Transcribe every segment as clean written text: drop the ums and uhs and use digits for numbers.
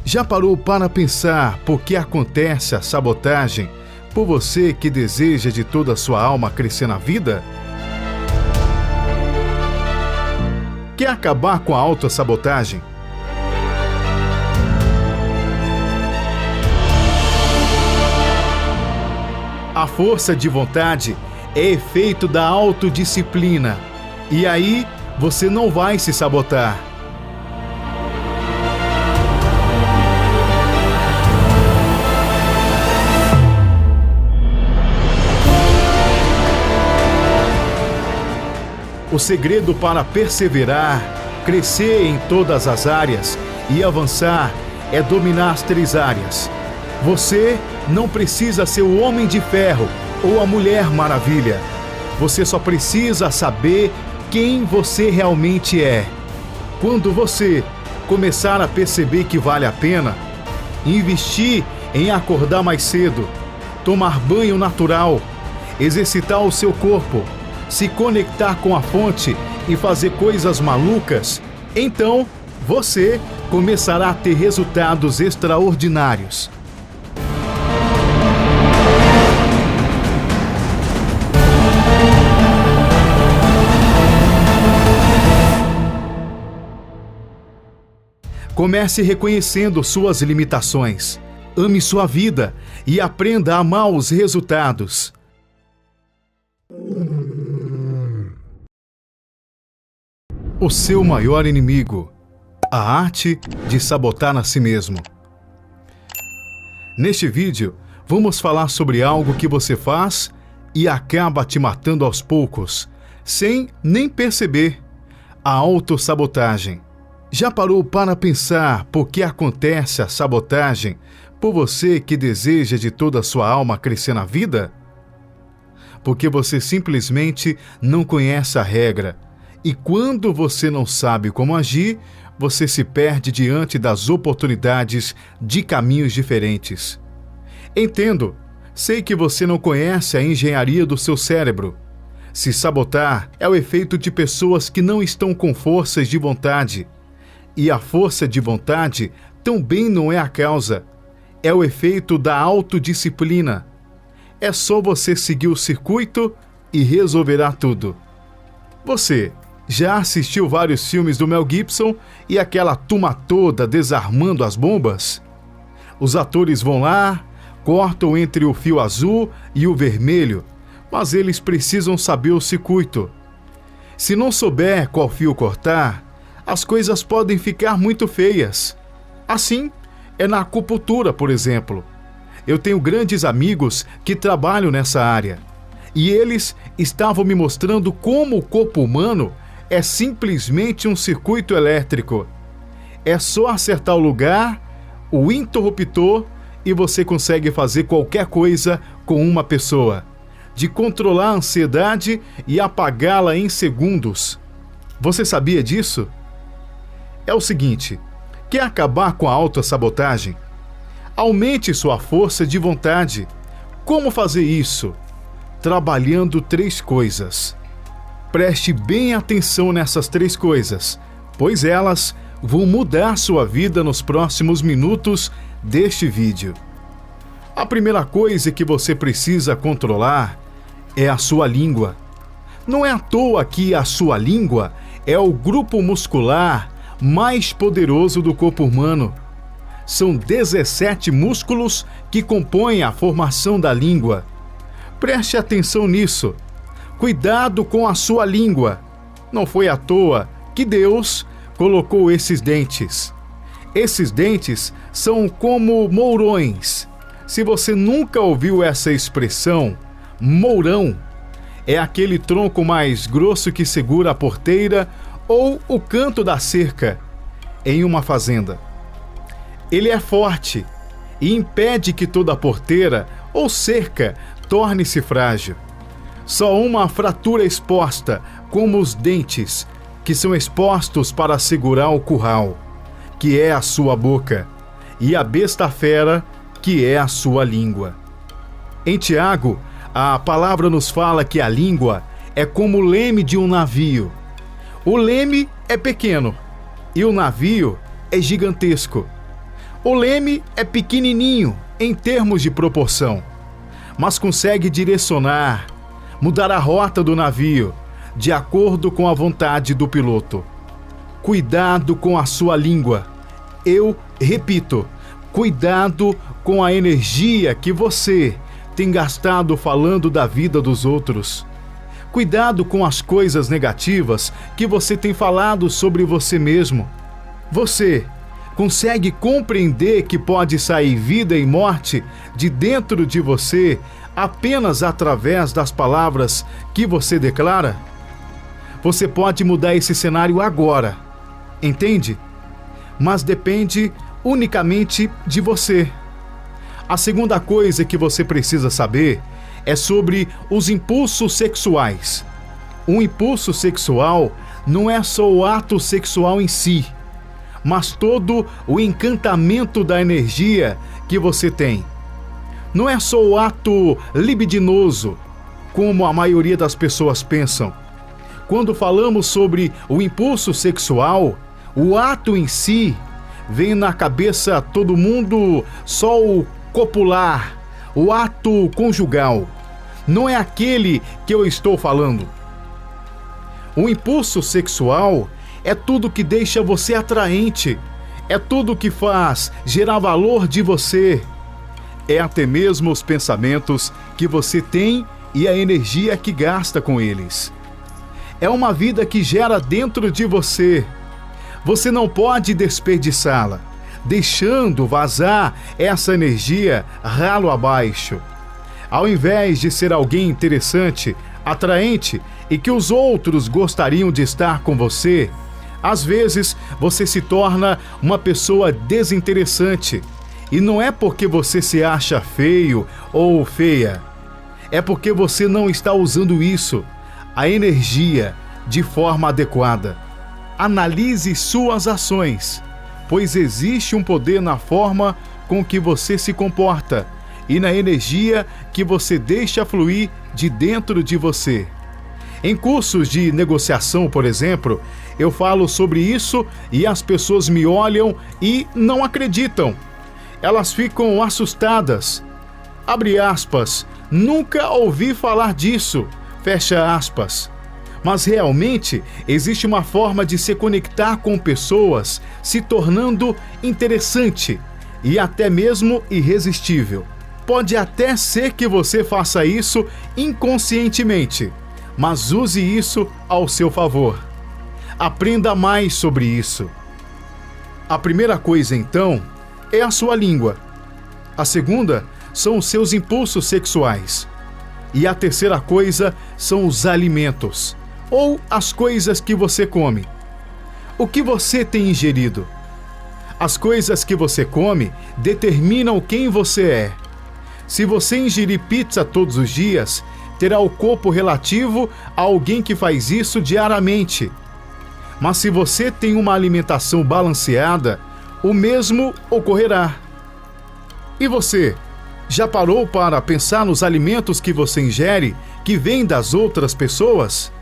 Já parou para pensar por que acontece a sabotagem por você que deseja de toda a sua alma crescer na vida? Quer acabar com a autossabotagem? A força de vontade é efeito da autodisciplina. E aí, você não vai se sabotar. O segredo para perseverar, crescer em todas as áreas e avançar é dominar as 3 áreas. Você não precisa ser o homem de ferro ou a mulher maravilha. Você só precisa saber quem você realmente é. Quando você começar a perceber que vale a pena investir em acordar mais cedo, tomar banho natural, exercitar o seu corpo, se conectar com a fonte e fazer coisas malucas, então você começará a ter resultados extraordinários. Comece reconhecendo suas limitações. Ame sua vida e aprenda a amar os resultados. O seu maior inimigo: a arte de sabotar a si mesmo. Neste vídeo, vamos falar sobre algo que você faz e acaba te matando aos poucos, sem nem perceber: a autossabotagem. Já parou para pensar por que acontece a sabotagem por você que deseja de toda a sua alma crescer na vida? Porque você simplesmente não conhece a regra. E quando você não sabe como agir, você se perde diante das oportunidades de caminhos diferentes. Entendo, sei que você não conhece a engenharia do seu cérebro. Se sabotar é o efeito de pessoas que não estão com forças de vontade. E a força de vontade também não é a causa. É o efeito da autodisciplina. É só você seguir o circuito e resolverá tudo. Você já assistiu vários filmes do Mel Gibson e aquela turma toda desarmando as bombas? Os atores vão lá, cortam entre o fio azul e o vermelho, mas eles precisam saber o circuito. Se não souber qual fio cortar, as coisas podem ficar muito feias. Assim é na acupuntura, por exemplo. Eu tenho grandes amigos que trabalham nessa área e eles estavam me mostrando como o corpo humano é simplesmente um circuito elétrico. É só acertar o lugar, o interruptor, e você consegue fazer qualquer coisa com uma pessoa, de controlar a ansiedade e apagá-la em segundos. Você sabia disso? É o seguinte: quer acabar com a autossabotagem? Aumente sua força de vontade. Como fazer isso? Trabalhando 3 coisas. Preste bem atenção nessas 3 coisas, pois elas vão mudar sua vida nos próximos minutos deste vídeo. A primeira coisa que você precisa controlar é a sua língua. Não é à toa que a sua língua é o grupo muscular mais poderoso do corpo humano. São 17 músculos que compõem a formação da língua. Preste atenção nisso. Cuidado com a sua língua. Não foi à toa que Deus colocou esses dentes. Esses dentes são como mourões. Se você nunca ouviu essa expressão, mourão é aquele tronco mais grosso que segura a porteira ou o canto da cerca em uma fazenda. Ele é forte e impede que toda porteira ou cerca torne-se frágil. Só uma fratura exposta, como os dentes, que são expostos para segurar o curral, que é a sua boca, e a besta fera, que é a sua língua. Em Tiago, a palavra nos fala que a língua é como o leme de um navio. O leme é pequeno e o navio é gigantesco. O leme é pequenininho em termos de proporção, mas consegue direcionar, mudar a rota do navio de acordo com a vontade do piloto. Cuidado com a sua língua. Eu repito, cuidado com a energia que você tem gastado falando da vida dos outros. Cuidado com as coisas negativas que você tem falado sobre você mesmo. Você consegue compreender que pode sair vida e morte de dentro de você apenas através das palavras que você declara? Você pode mudar esse cenário agora, entende? Mas depende unicamente de você. A segunda coisa que você precisa saber é sobre os impulsos sexuais. Um impulso sexual não é só o ato sexual em si, mas todo o encantamento da energia que você tem. Não é só o ato libidinoso, como a maioria das pessoas pensam. Quando falamos sobre o impulso sexual, o ato em si, vem na cabeça todo mundo só o copular, o ato conjugal. Não é aquele que eu estou falando. O impulso sexual é tudo que deixa você atraente, é tudo que faz gerar valor de você. É até mesmo os pensamentos que você tem e a energia que gasta com eles. É uma vida que gera dentro de você. Você não pode desperdiçá-la, deixando vazar essa energia ralo abaixo. Ao invés de ser alguém interessante, atraente e que os outros gostariam de estar com você, às vezes você se torna uma pessoa desinteressante. E não é porque você se acha feio ou feia. É porque você não está usando isso, a energia, de forma adequada. Analise suas ações, pois existe um poder na forma com que você se comporta e na energia que você deixa fluir de dentro de você. Em cursos de negociação, por exemplo, eu falo sobre isso e as pessoas me olham e não acreditam. Elas ficam assustadas. Abre aspas, nunca ouvi falar disso, fecha aspas. Mas realmente existe uma forma de se conectar com pessoas, se tornando interessante e até mesmo irresistível. Pode até ser que você faça isso inconscientemente, mas use isso ao seu favor. Aprenda mais sobre isso. A primeira coisa, então, é a sua língua. A segunda são os seus impulsos sexuais. E a terceira coisa são os alimentos, ou as coisas que você come. O que você tem ingerido? As coisas que você come determinam quem você é. Se você ingerir pizza todos os dias, terá o corpo relativo a alguém que faz isso diariamente. Mas se você tem uma alimentação balanceada, o mesmo ocorrerá. E você, já parou para pensar nos alimentos que você ingere, que vêm das outras pessoas?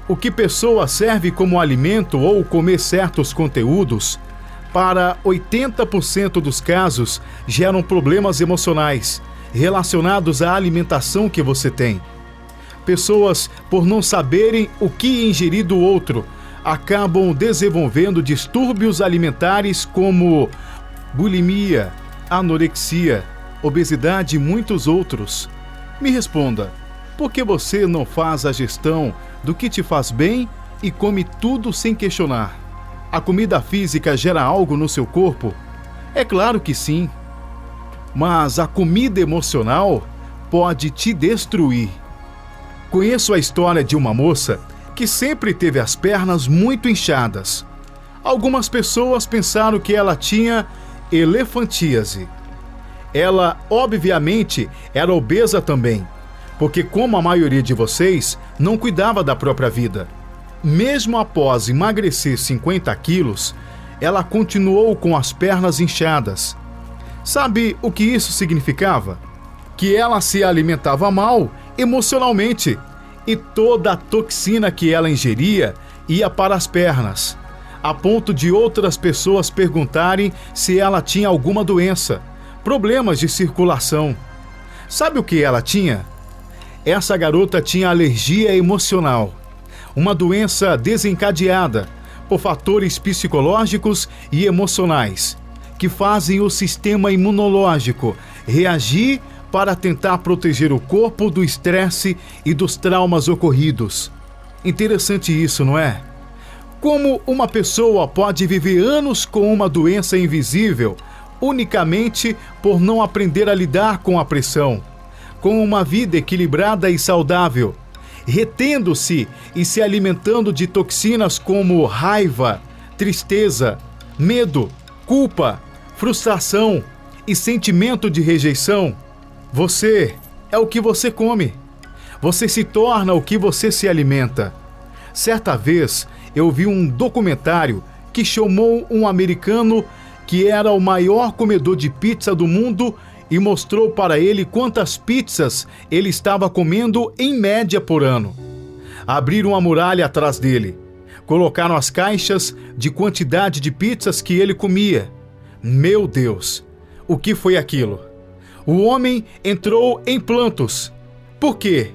O que pessoa serve como alimento ou comer certos conteúdos, para 80% dos casos, geram problemas emocionais relacionados à alimentação que você tem. Pessoas, por não saberem o que ingerir do outro, acabam desenvolvendo distúrbios alimentares como bulimia, anorexia, obesidade e muitos outros. Me responda, por que você não faz a gestão do que te faz bem e come tudo sem questionar? A comida física gera algo no seu corpo? É claro que sim. Mas a comida emocional pode te destruir. Conheço a história de uma moça que sempre teve as pernas muito inchadas. Algumas pessoas pensaram que ela tinha elefantíase. Ela, obviamente, era obesa também, porque, como a maioria de vocês, não cuidava da própria vida. Mesmo após emagrecer 50 quilos, ela continuou com as pernas inchadas. Sabe o que isso significava? Que ela se alimentava mal emocionalmente e toda a toxina que ela ingeria ia para as pernas. a ponto de outras pessoas perguntarem se ela tinha alguma doença, problemas de circulação. Sabe o que ela tinha? Essa garota tinha alergia emocional, uma doença desencadeada por fatores psicológicos e emocionais que fazem o sistema imunológico reagir para tentar proteger o corpo do estresse e dos traumas ocorridos. Interessante isso, não é? Como uma pessoa pode viver anos com uma doença invisível unicamente por não aprender a lidar com a pressão, com uma vida equilibrada e saudável, retendo-se e se alimentando de toxinas como raiva, tristeza, medo, culpa, frustração e sentimento de rejeição? Você é o que você come. Você se torna o que você se alimenta. Certa vez, eu vi um documentário que chamou um americano que era o maior comedor de pizza do mundo e mostrou para ele quantas pizzas ele estava comendo em média por ano. Abriram a muralha atrás dele. Colocaram as caixas de quantidade de pizzas que ele comia. Meu Deus! O que foi aquilo? O homem entrou em plantos. Por quê?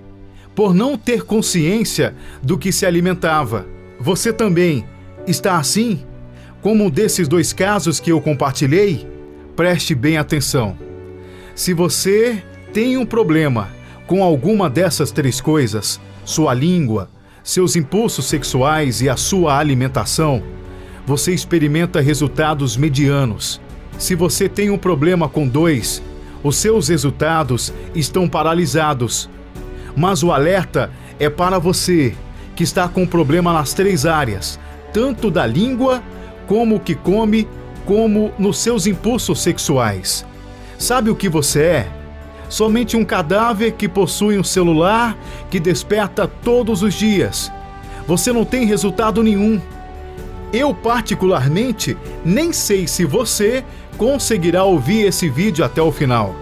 Por não ter consciência do que se alimentava. Você também está assim? Como um desses dois casos que eu compartilhei? Preste bem atenção. Se você tem um problema com alguma dessas três coisas, sua língua, seus impulsos sexuais e a sua alimentação, você experimenta resultados medianos. Se você tem um problema com dois, os seus resultados estão paralisados. Mas o alerta é para você que está com problema nas três áreas, tanto da língua, como o que come, como nos seus impulsos sexuais. Sabe o que você é? Somente um cadáver que possui um celular que desperta todos os dias. Você não tem resultado nenhum. Eu, particularmente, nem sei se você conseguirá ouvir esse vídeo até o final.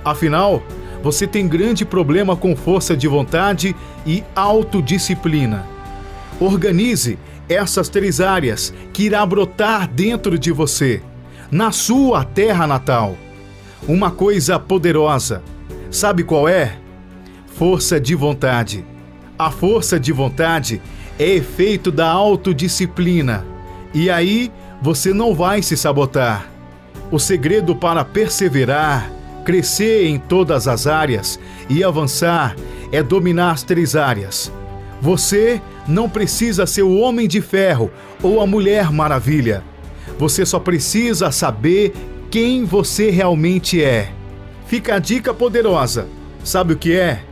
Afinal, você tem grande problema com força de vontade e autodisciplina. Organize essas três áreas que irá brotar dentro de você, na sua terra natal. Uma coisa poderosa. Sabe qual é? Força de vontade. A força de vontade é efeito da autodisciplina. E aí você não vai se sabotar. O segredo para perseverar, crescer em todas as áreas e avançar é dominar as três áreas. Você não precisa ser o homem de ferro ou a mulher maravilha. Você só precisa saber quem você realmente é. Fica a dica poderosa. Sabe o que é?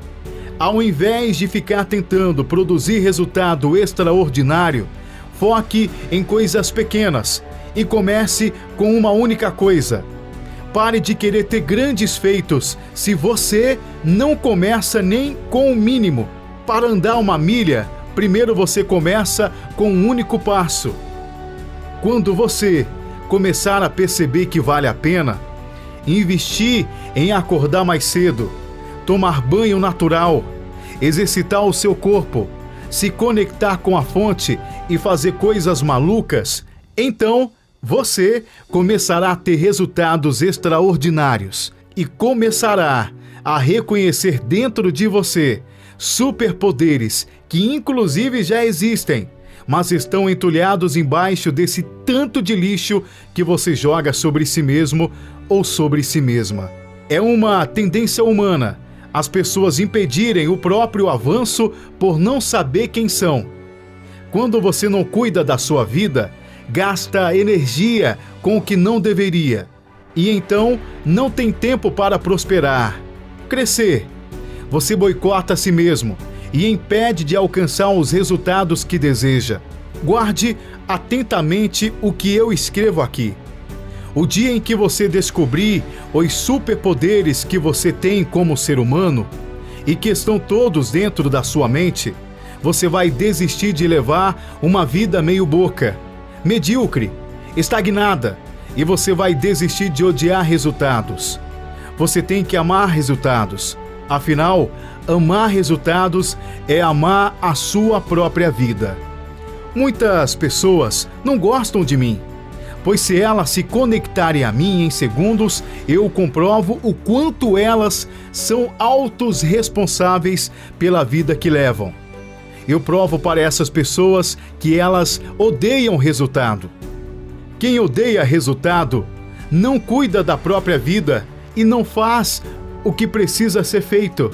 Ao invés de ficar tentando produzir resultado extraordinário, foque em coisas pequenas e comece com uma única coisa. Pare de querer ter grandes feitos se você não começa nem com o mínimo. Para andar uma milha, primeiro você começa com um único passo. Quando você começar a perceber que vale a pena, investir em acordar mais cedo, tomar banho natural, exercitar o seu corpo, se conectar com a fonte e fazer coisas malucas, então você começará a ter resultados extraordinários e começará a reconhecer dentro de você superpoderes que inclusive já existem, mas estão entulhados embaixo desse tanto de lixo que você joga sobre si mesmo ou sobre si mesma. É uma tendência humana as pessoas impedirem o próprio avanço por não saber quem são. Quando você não cuida da sua vida, gasta energia com o que não deveria, e então não tem tempo para prosperar, crescer. Você boicota a si mesmo e impede de alcançar os resultados que deseja. Guarde atentamente o que eu escrevo aqui. O dia em que você descobrir os superpoderes que você tem como ser humano e que estão todos dentro da sua mente, você vai desistir de levar uma vida meio boca, medíocre, estagnada, e você vai desistir de odiar resultados. Você tem que amar resultados. Afinal, amar resultados é amar a sua própria vida. Muitas pessoas não gostam de mim, pois se elas se conectarem a mim em segundos, eu comprovo o quanto elas são autos responsáveis pela vida que levam. Eu provo para essas pessoas que elas odeiam resultado. Quem odeia resultado não cuida da própria vida e não faz o que precisa ser feito.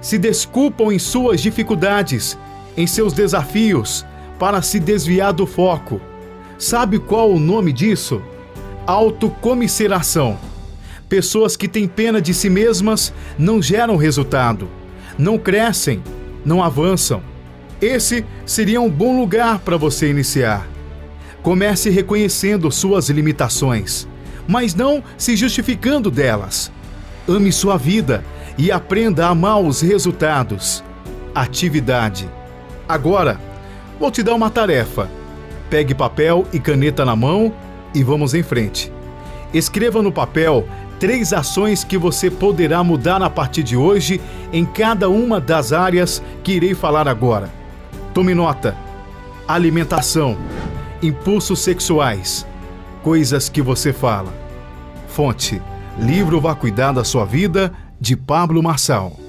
Se desculpam em suas dificuldades, em seus desafios, para se desviar do foco. Sabe qual o nome disso? Autocomiseração. Pessoas que têm pena de si mesmas não geram resultado, não crescem, não avançam. Esse seria um bom lugar para você iniciar. Comece reconhecendo suas limitações, mas não se justificando delas. Ame sua vida e aprenda a amar os resultados. Atividade. Agora, vou te dar uma tarefa. Pegue papel e caneta na mão e vamos em frente. Escreva no papel 3 ações que você poderá mudar a partir de hoje em cada uma das áreas que irei falar agora. Tome nota. Alimentação, impulsos sexuais, coisas que você fala. Fonte: Livro Vá Cuidar da Sua Vida, de Pablo Marçal.